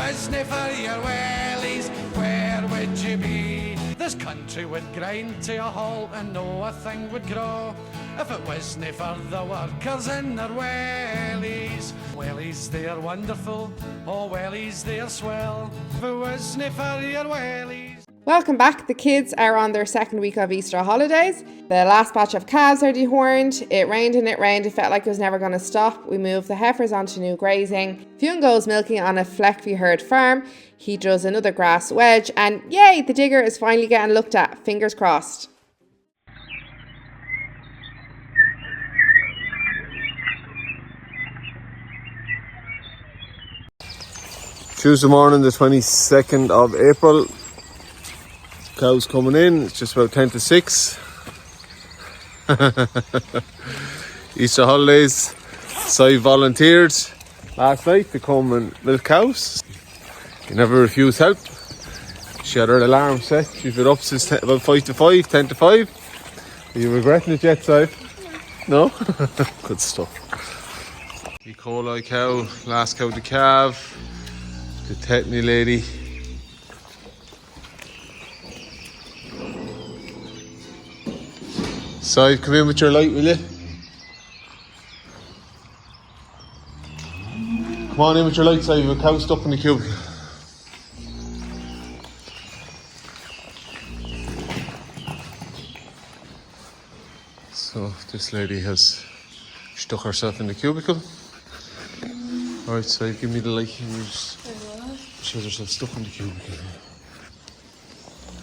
wasn't for your wellies, where would you be? This country would grind to a halt and no a thing would grow if it wasn't for the workers in their wellies. Wellies, they're wonderful, oh wellies, they're swell, if it wasn't for your wellies. Welcome back. The kids are on their second week of Easter holidays. The last batch of calves are dehorned. It rained and it rained. It felt like it was never going to stop. We moved the heifers onto new grazing. Fionn goes milking on a Flechvieh herd farm. He does another grass wedge. And yay, the digger is finally getting looked at. Fingers crossed. Tuesday morning, the 22nd of April. Cows coming in, it's just about 10 to 6. Easter holidays. Si volunteered last night to come and milk cows. You never refuse help. She had her alarm set. She's been up since about 10 to 5. Are you regretting it yet, Si? No? Good stuff. E. coli cow, last cow to calve. The tetany lady. Si, come in with your light, will you? Come on in with your light, Si. You've a cow stuck in the cubicle. So, this lady has stuck herself in the cubicle. Alright, Si, give me the light. She has herself stuck in the cubicle.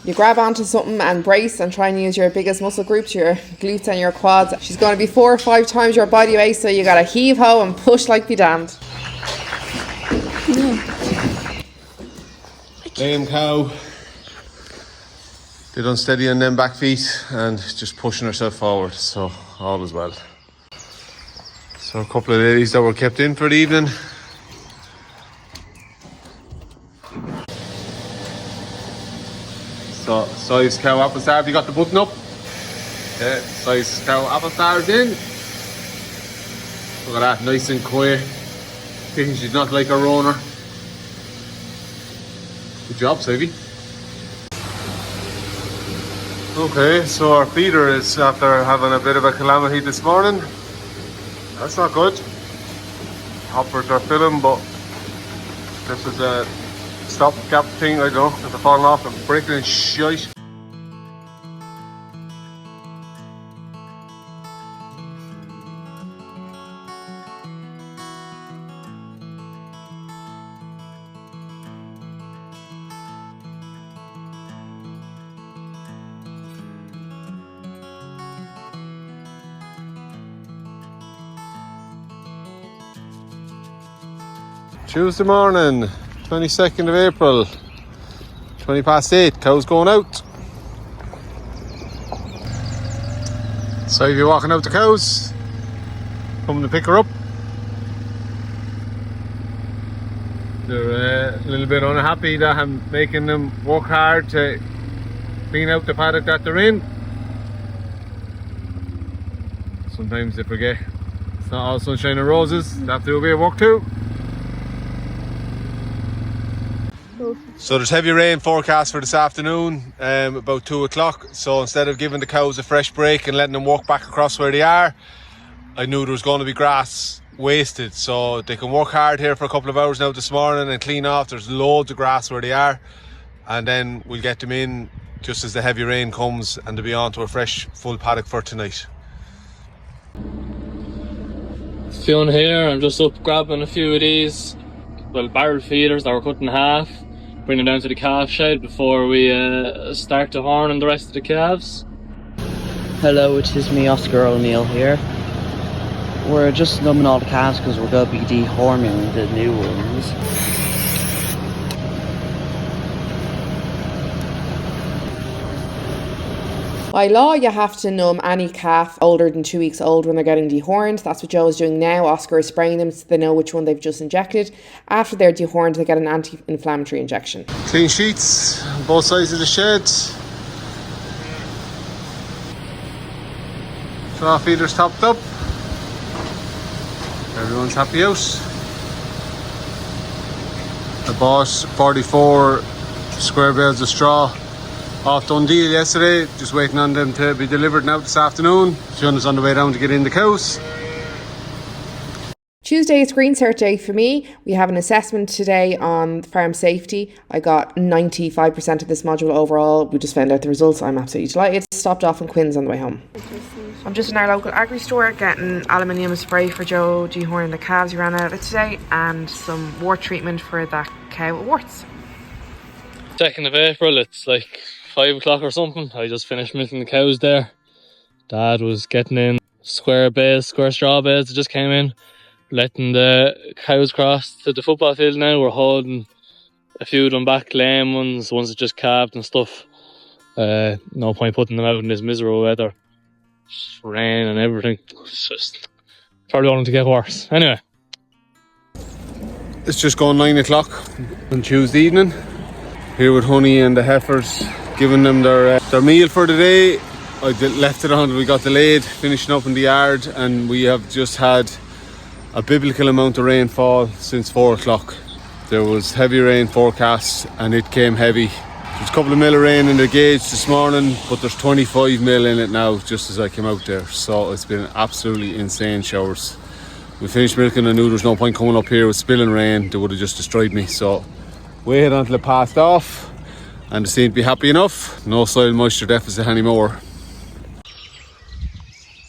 You grab onto something and brace and try and use your biggest muscle groups, your glutes and your quads. She's going to be 4 or 5 times your body weight, so you got to heave-ho and push like be damned. Lame cow. Did unsteady on them back feet and just pushing herself forward, so all is well. So a couple of ladies that were kept in for the evening. So, size cow apple star, have you got the button up? Yeah, size cow apple star's in. Look at that, nice and quiet. Thinking she's not like a runner. Good job, Savvy. Okay, so our feeder is after having a bit of a calamity this morning. That's not good. Hoppers are filling, but this is a stop-gap thing, I don't know, if they're falling off and breaking and shite. Tuesday morning, 22nd of April, 20 past 8, cows going out. So if you're walking out the cows, coming to pick her up. They're a little bit unhappy that I'm making them work hard to clean out the paddock that they're in. Sometimes they forget it's not all sunshine and roses, they have to do a bit of work too. So there's heavy rain forecast for this afternoon, about 2 o'clock. So instead of giving the cows a fresh break and letting them walk back across where they are, I knew there was going to be grass wasted. So they can work hard here for a couple of hours now this morning and clean off. There's loads of grass where they are. And then we'll get them in just as the heavy rain comes and they'll be on to a fresh, full paddock for tonight. Fionn here, I'm just up grabbing a few of these, well, barrel feeders that were cut in half. Bring them down to the calf shed before we start to horn on the rest of the calves. Hello, it is me, Oscar O'Neill here. We're just numbing all the calves because we're going to be dehorning the new ones. By law, you have to numb any calf older than 2 weeks old when they're getting dehorned. That's what Joe is doing now. Oscar is spraying them so they know which one they've just injected. After they're dehorned, they get an anti-inflammatory injection. Clean sheets on both sides of the shed. Straw feeders topped up. Everyone's happy out. I bought 44 square bales of straw off DoneDeal yesterday, just waiting on them to be delivered now this afternoon. Fionn is on the way down to get in the cows. Tuesday is Green Cert Day for me. We have an assessment today on farm safety. I got 95% of this module overall. We just found out the results. I'm absolutely delighted. Stopped off in Quinn's on the way home. I'm just in our local agri store getting aluminium spray for Joe dehorning the calves. He ran out of it today, and some wart treatment for that cow with warts. 2nd of April, it's like 5 o'clock or something. I just finished milking the cows there. Dad was getting in square straw bales that just came in, letting the cows cross to the football field now. We're holding a few of them back, lame ones that just calved and stuff. No point putting them out in this miserable weather. Just rain and everything. It's just probably going to get worse. Anyway. It's just gone 9 o'clock on Tuesday evening. Here with Honey and the heifers, giving them their meal for the day. I left it on, we got delayed, finishing up in the yard, and we have just had a biblical amount of rainfall since 4 o'clock. There was heavy rain forecast and it came heavy. There's a couple of mil of rain in the gauge this morning, but there's 25 mil in it now just as I came out there. So it's been absolutely insane showers. We finished milking, I knew there's no point coming up here with spilling rain. They would have just destroyed me. So waited until it passed off and they seemed to be happy enough. No soil moisture deficit anymore.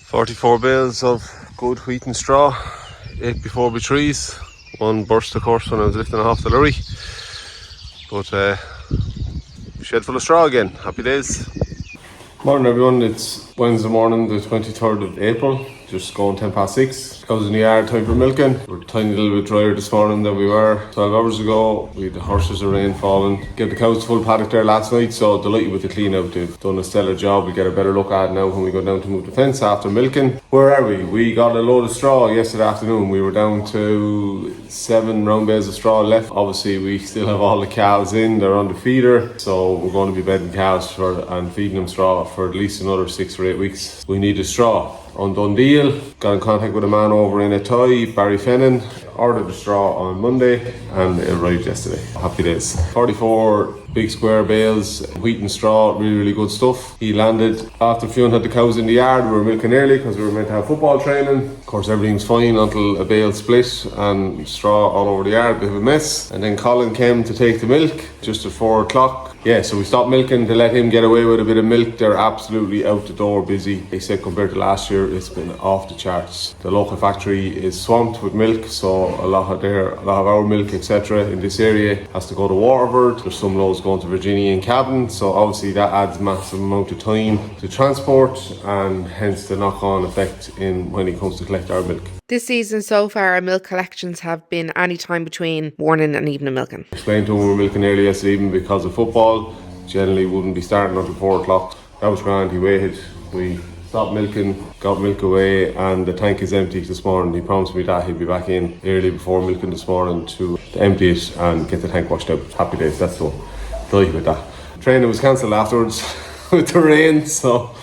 44 bales of good wheat and straw, 8 before by trees. One burst of course when I was lifting it off the lorry. But shed full of straw again. Happy days. Morning everyone, it's Wednesday morning the 23rd of April. Just going 6:10. Cows in the yard, time for milking. We're a tiny little bit drier this morning than we were 12 hours ago. We had the horses of rain falling. Get the cows full paddock there last night, so delighted with the clean out. They've done a stellar job. We get a better look at it now when we go down to move the fence after milking. Where are we? We got a load of straw yesterday afternoon. We were down to 7 round bales of straw left. Obviously we still have all the calves in, they're on the feeder, so we're going to be bedding calves and feeding them straw for at least another 6 or 8 weeks. We need the straw. On DoneDeal, got in contact with a man over in Athy, Barry Fionn, ordered the straw on Monday and it arrived yesterday. Happy days. 44 big square bales, wheat and straw, really good stuff. He landed after Fionn had the cows in the yard. We were milking early because we were meant to have football training. Of course everything's fine until a bale split and straw all over the yard, bit of a mess. And then Colin came to take the milk just at 4 o'clock. Yeah, so we stopped milking to let him get away with a bit of milk. They're absolutely out the door busy. They said compared to last year, it's been off the charts. The local factory is swamped with milk, so a lot of our milk, etc. in this area has to go to Waterford. There's some loads going to Virginia and Cavan, so obviously that adds massive amount of time to transport and hence the knock-on effect in when it comes to collect our milk. This season so far, our milk collections have been any time between morning and evening milking. Explained to him we were milking early yesterday evening because of football. Generally wouldn't be starting until 4 o'clock. That was grand, he waited. We stopped milking, got milk away, and the tank is empty this morning. He promised me that he'd be back in early before milking this morning to empty it and get the tank washed out. Happy days, that's the one. Delighted with that. Training was cancelled afterwards with the rain, so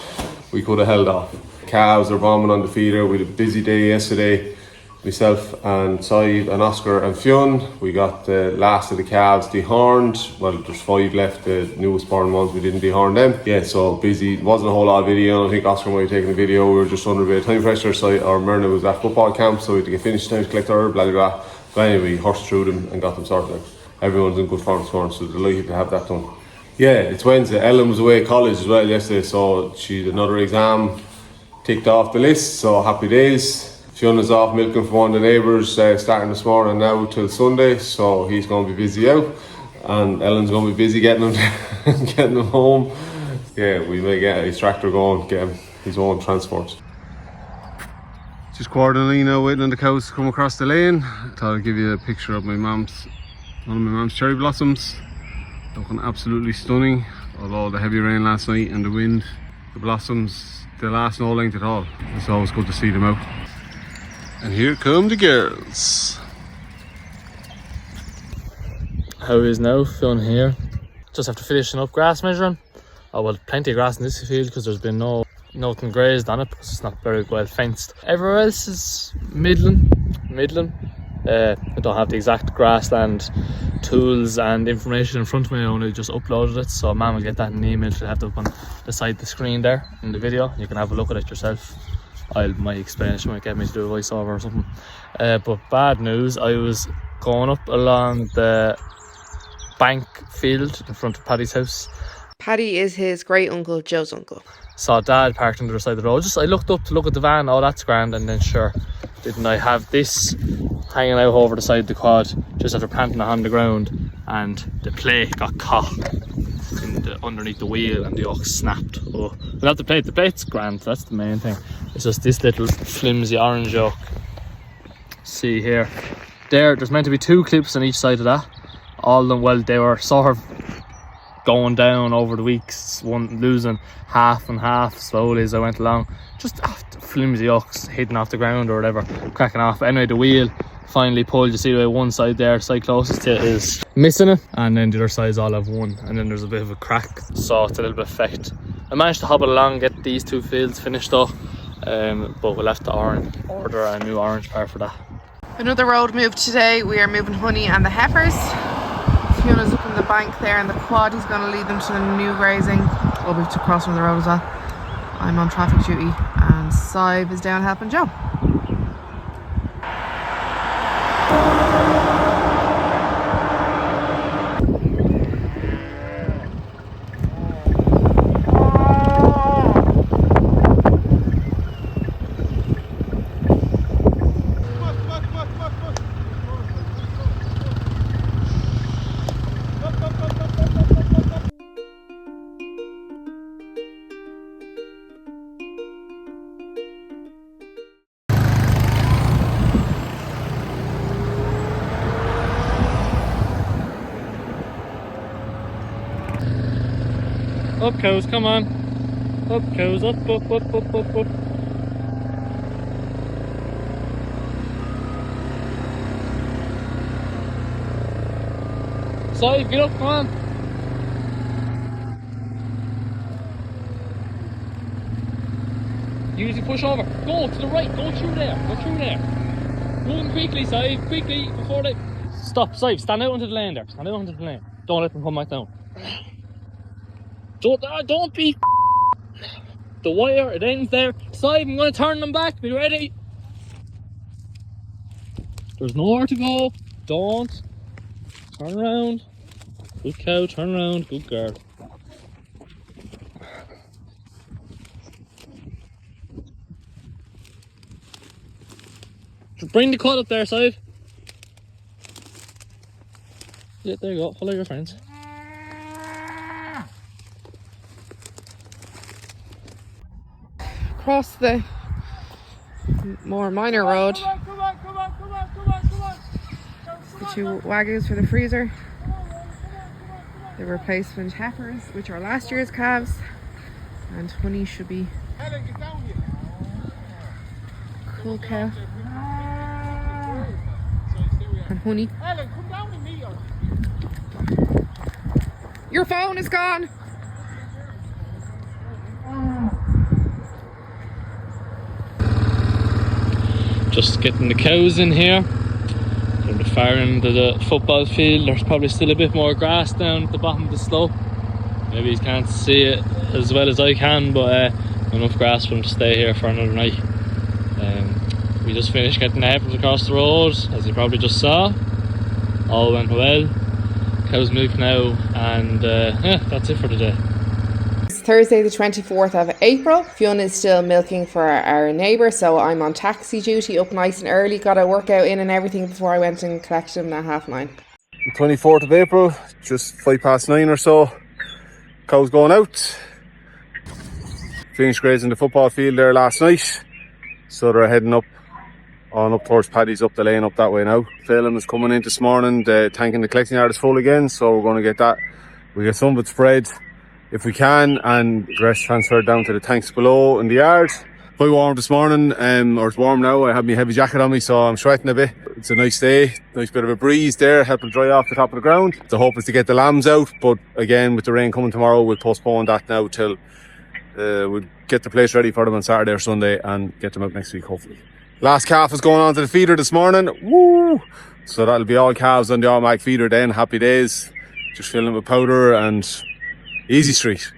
we could have held off. Calves are bombing on the feeder. We had a busy day yesterday. Myself and Saeed and Oscar and Fionn. We got the last of the calves dehorned. Well, there's 5 left, the newest born ones, we didn't dehorn them. Yeah, so busy. Wasn't a whole lot of video. I think Oscar might have taken a video. We were just under a bit of time pressure. So our Myrna was at football camp, so we had to get finished time to collect her, blah, blah, blah. But anyway, we horsed through them and got them sorted out. Everyone's in good form this morning, so delighted to have that done. Yeah, it's Wednesday. Ellen was away at college as well yesterday, so she had another exam ticked off the list, so happy days. Fionn is off milking for one of the neighbours starting this morning now till Sunday, so he's going to be busy out, and Ellen's going to be busy getting him home. Yeah, we may get his tractor going, get him his own transport. Just 9:15 now, waiting on the cows to come across the lane. I thought I'd give you a picture of one of my mum's cherry blossoms, looking absolutely stunning. Although the heavy rain last night and the wind, the blossoms, they last no length at all. It's always good to see them out. And here come the girls. How is now? Fionn here. Just after finishing up grass measuring. Oh well, plenty of grass in this field because there's been nothing grazed on it because it's not very well fenced. Everywhere else is middling. I don't have the exact grassland tools and information in front of me. I only just uploaded it, so man will get that in an email. She'll have to up on the side of the screen there in the video. You can have a look at it yourself. I might explain it. She might get me to do a voiceover or something. But bad news, I was going up along the bank field in front of Paddy's house. Paddy is his great uncle, Joe's uncle. Saw Dad parked on the other side of the road. I looked up to look at the van. Oh, that's grand. And then sure, didn't I have this hanging out over the side of the quad just after planting it on the ground, and the plate got caught underneath the wheel and the yoke snapped. Oh, not the plate. The plate's grand. That's the main thing. It's just this little flimsy orange yoke. See here, there's meant to be 2 clips on each side of that. All of them, well, they were sort of going down over the weeks, one losing half and half slowly as I went along. Just flimsy yokes hidden off the ground or whatever, cracking off. But anyway, the wheel finally pulled. You see the way one side there, the side closest to it, is missing it, and then the other side's all have one, and then there's a bit of a crack, so it's a little bit affected. I managed to hobble along, get these 2 fields finished though, but we'll have to order a new orange part for that. Another road move today. We are moving Honey and the heifers. Fionna's up in the bank there in the quad. He's going to lead them to the new grazing. Well, we have to cross from the road as well. I'm on traffic duty and Sive is down helping Joe. Up cows, come on. Up cows, up. Sive, get up, come on. Usually push over. Go to the right, go through there. Move quickly, Sive, quickly, before they... Stop, Sive, stand out onto the lane there. Don't let them come back down. Don't be the wire, it ends there. Sive, I'm going to turn them back, be ready. There's nowhere to go. Don't. Turn around. Good cow, turn around. Good girl. Bring the cut up there, Sive. Yeah, there you go. Follow your friends. Across the more minor road. Come on. The 2 waggons for the freezer. The replacement heifers, which are last year's calves. And Honey should be cool cow. And Honey. Ellen, come down with me. Your phone is gone. Just getting the cows in here. From the far end of the football field, there's probably still a bit more grass down at the bottom of the slope. Maybe you can't see it as well as I can, but enough grass for them to stay here for another night. We just finished getting the heifers across the road, as you probably just saw. All went well. Cows milk now, and that's it for today. It's Thursday the 24th of April. Fionn is still milking for our neighbour, so I'm on taxi duty up nice and early. Got a workout in and everything before I went and collected him at 9:30. 24th of April, just 9:05 or so. Cows going out. Finished grazing the football field there last night, so they're heading up towards Paddy's, up the lane up that way now. Phelan is coming in this morning. The tank in the collecting yard is full again, so we're going to get that. We get some of it spread if we can, and the rest transferred down to the tanks below in the yard. Quite warm this morning, or it's warm now. I have my heavy jacket on me, so I'm sweating a bit. It's a nice day, nice bit of a breeze there, helping dry off the top of the ground. The hope is to get the lambs out, but again, with the rain coming tomorrow, we'll postpone that now till we'll get the place ready for them on Saturday or Sunday and get them out next week, hopefully. Last calf is going on to the feeder this morning. Woo! So that'll be all calves on the automatic feeder then. Happy days. Just filling with powder and easy street.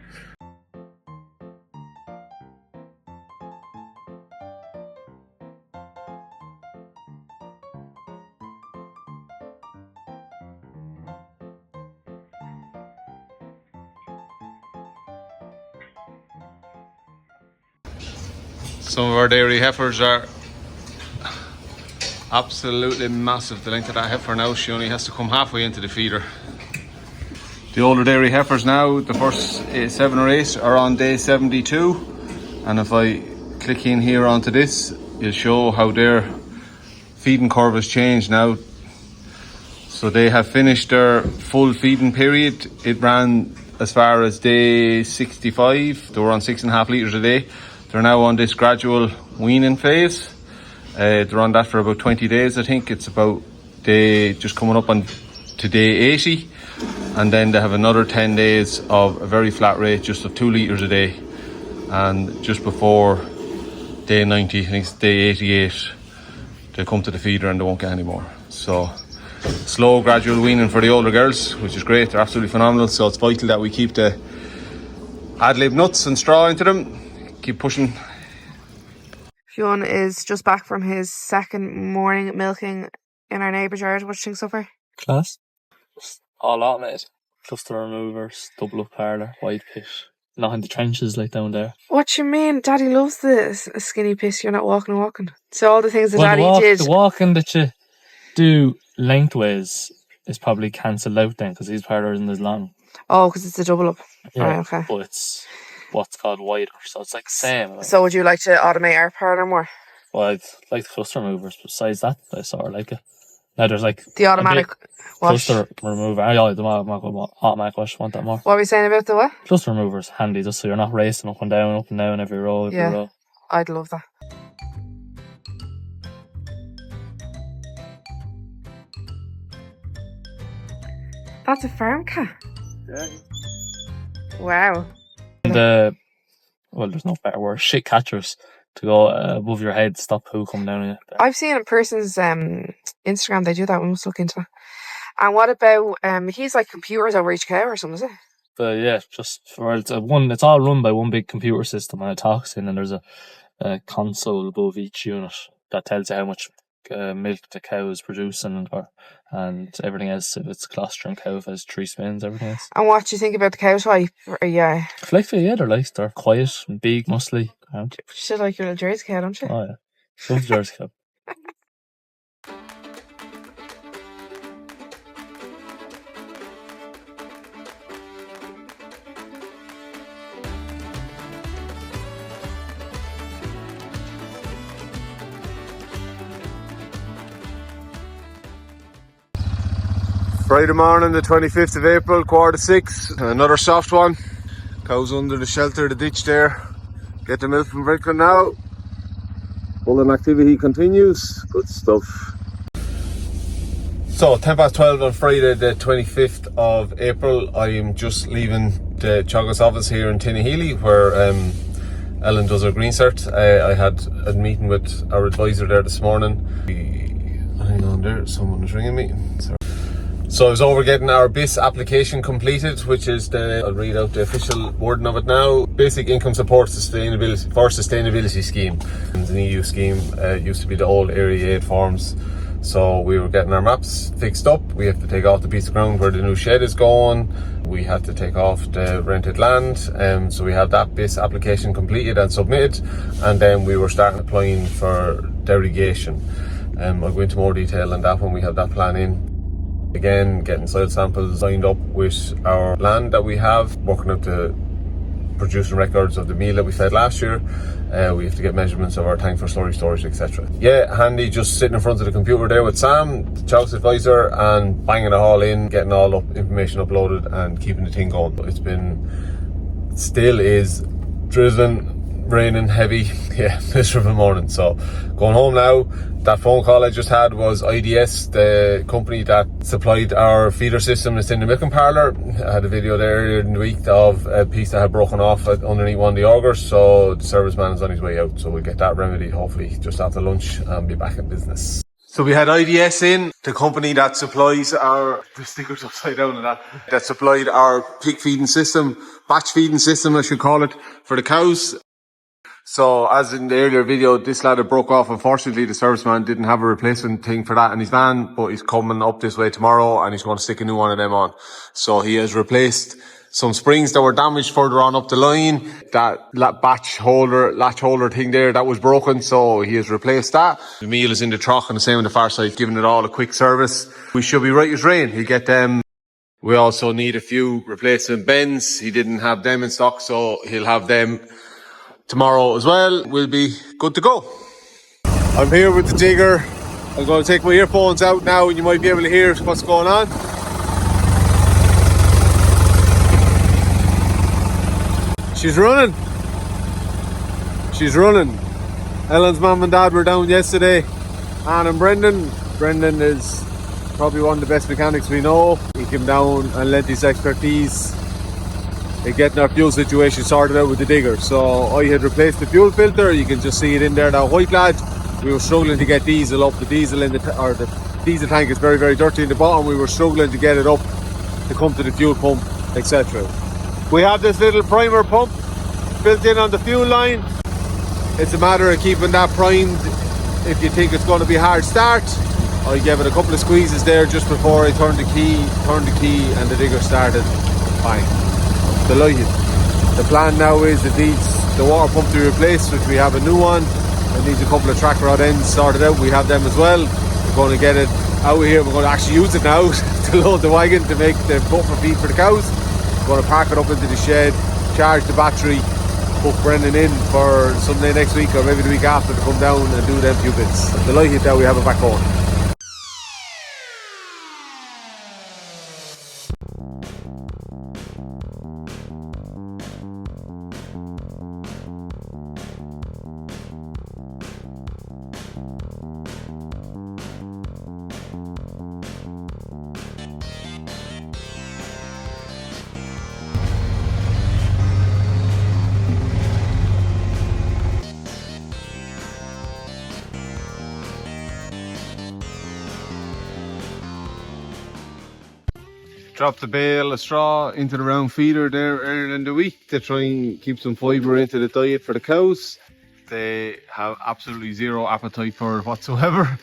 Some of our dairy heifers are absolutely massive. The length of that heifer now, she only has to come halfway into the feeder. The older dairy heifers now, the first 7 or 8 are on day 72. And if I click in here onto this, it'll show how their feeding curve has changed now. So they have finished their full feeding period. It ran as far as day 65. They were on 6.5 litres a day. They're now on this gradual weaning phase. They're on that for about 20 days, I think. It's about just coming up on to day 80. And then they have another 10 days of a very flat rate, just of 2 litres a day. And just before day 90, I think it's day 88, they come to the feeder and they won't get any more. So slow, gradual weaning for the older girls, which is great. They're absolutely phenomenal. So it's vital that we keep the ad lib nuts and straw into them. Keep pushing. Fionn is just back from his second morning milking in our neighbour's yard. What do you think so far? Class. All automated. Cluster removers, double up parlor, wide pit. Not in the trenches like down there. What you mean? Daddy loves the skinny piss. You're not walking. So all the things that Well, Daddy did. The walking that you do lengthways is probably cancelled out then because his parlor isn't as long. Oh, because it's a double up. Yeah, right, okay. But it's what's called wider, so it's like the same. So would you like to automate our parlor more? Well, I'd like the cluster removers. Besides that, I sort of like it. Now there's like the automatic wash. Cluster remover. I like the automatic wash. Want that more? What were we saying about the what? Cluster removers handy, just so you're not racing up and down every row. Every row. I'd love that. That's a farm cat. Yeah. Wow. Well, there's no better word. Shit catchers to go above your head, stop poo coming down on you. I've seen a person's Instagram. They do that. We must look into that. And what about he's like computers over each cow or something, is it? But yeah, it's all run by one big computer system, and it talks in, and there's a console above each unit that tells you how much milk the cow is producing, and everything else. If it's a colostrum cow, if it has 3 spins, everything else. And what do you think about the cow type? Yeah. Flechvieh, yeah, they're quiet and big, muscly. You should like your little Jersey cow, don't you? Oh yeah, love the Jersey cow. Friday morning, the 25th of April, 5:45. Another soft one. Cows under the shelter of the ditch there. Get the milk from Brickland now. Pulling activity continues. Good stuff. So 12:10 on Friday the 25th of April. I am just leaving the Teagasc office here in Tinnahealy where Ellen does her green cert. I had a meeting with our advisor there this morning. Hang on there, someone is ringing me. Sorry. So I was over getting our BIS application completed, which is I'll read out the official wording of it now. Basic Income Support Sustainability Scheme. It's an EU scheme. It used to be the old Area Aid forms. So we were getting our maps fixed up. We have to take off the piece of ground where the new shed is going. We had to take off the rented land. So we had that BIS application completed and submitted. And then we were starting applying for derogation. I'll go into more detail on that when we have that plan in. Again, getting soil samples lined up with our land that we have, working up the producing records of the meal that we fed last year. We have to get measurements of our tank for slurry storage, etc. Yeah, handy just sitting in front of the computer there with Sam, the Teagasc advisor, and banging it all in, getting all information uploaded and keeping the thing going. Still is drizzling, raining heavy, yeah, miserable morning. So going home now. That phone call I just had was IDS, the company that supplied our feeder system that's in the milking parlour. I had a video there earlier in the week of a piece that had broken off underneath one of the augers, so the serviceman is on his way out, so we'll get that remedied hopefully just after lunch and be back in business. So we had IDS in, the company that supplies the sticker's upside down and that supplied our pig feeding system, batch feeding system I should call it, for the cows. So as in the earlier video, this ladder broke off. Unfortunately, the serviceman didn't have a replacement thing for that in his van, but he's coming up this way tomorrow and he's going to stick a new one of them on. So he has replaced some springs that were damaged further on up the line. That latch holder thing there, that was broken, so he has replaced that. The meal is in the trough and the same on the far side, giving it all a quick service. We should be right as rain. He'll get them. We also need a few replacement bends. He didn't have them in stock, so he'll have them tomorrow as well. We'll be good to go. I'm here with the digger. I'm going to take my earphones out now and you might be able to hear what's going on. She's running. She's running. Ellen's mum and dad were down yesterday. Anne and Brendan. Brendan is probably one of the best mechanics we know. He came down and lent his expertise in getting our fuel situation sorted out with the digger. So I had replaced the fuel filter. You can just see it in there now, white lad. We were struggling to get diesel up. The diesel in the diesel tank is very, very dirty in the bottom. We were struggling to get it up to come to the fuel pump, etc. We have this little primer pump built in on the fuel line. It's a matter of keeping that primed if you think it's going to be a hard start. I gave it a couple of squeezes there just before I turned the key and the digger started. Fine. Delighted. The plan now is it needs the water pump to be replaced, which we have a new one. It needs a couple of track rod ends sorted out. We have them as well. We're going to get it out of here. We're going to actually use it now to load the wagon to make the buffer feed for the cows. Going to pack it up into the shed, charge the battery, book Brendan in for Sunday next week or maybe the week after to come down and do them few bits. I'm delighted that we have it back on. Drop the bale of straw into the round feeder there earlier in the week to try and keep some fibre into the diet for the cows. They have absolutely zero appetite for it whatsoever.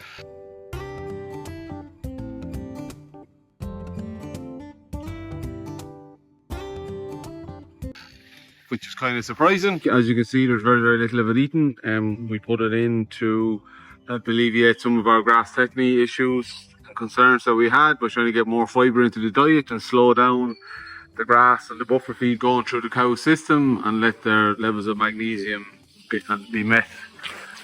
Which is kind of surprising. As you can see, there's very, very little of it eaten. We put it in to help alleviate some of our grass technique issues and concerns that we had by trying to get more fibre into the diet and slow down the grass and the buffer feed going through the cow system and let their levels of magnesium be met.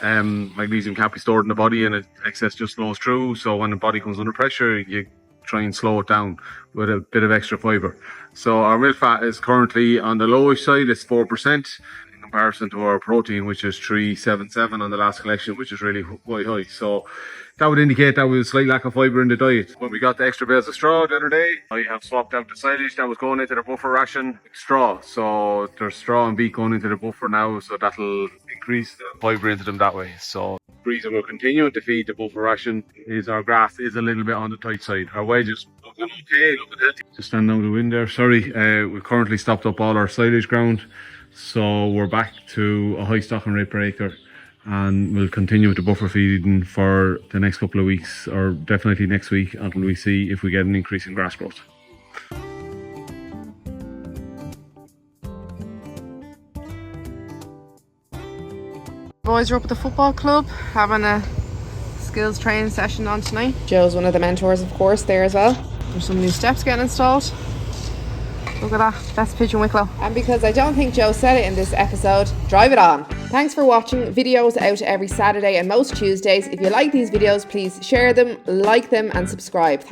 Magnesium can't be stored in the body and excess just flows through, so when the body comes under pressure you try and slow it down with a bit of extra fibre. So our milk fat is currently on the lowish side, it's 4% in comparison to our protein, which is 377 on the last collection, which is really quite high. So that would indicate that we have a slight lack of fibre in the diet. When we got the extra bales of straw the other day, I have swapped out the silage that was going into the buffer ration with straw. So there's straw and beet going into the buffer now, so that'll increase the fibre into them that way. So the reason we're continuing to feed the buffer ration is our grass is a little bit on the tight side. Our wedges looking okay, looking healthy. Just stand down the wind there, sorry. We've currently stopped up all our silage ground, so we're back to a high stocking rate per acre. And we'll continue with the buffer feeding for the next couple of weeks, or definitely next week, until we see if we get an increase in grass growth. Boys are up at the football club having a skills training session on tonight. Joe's one of the mentors, of course, there as well. There's some new steps getting installed. Look at that, that's pigeon Wicklow. And because I don't think Joe said it in this episode, drive it on. Thanks for watching. Videos out every Saturday and most Tuesdays. If you like these videos, please share them, like them and subscribe.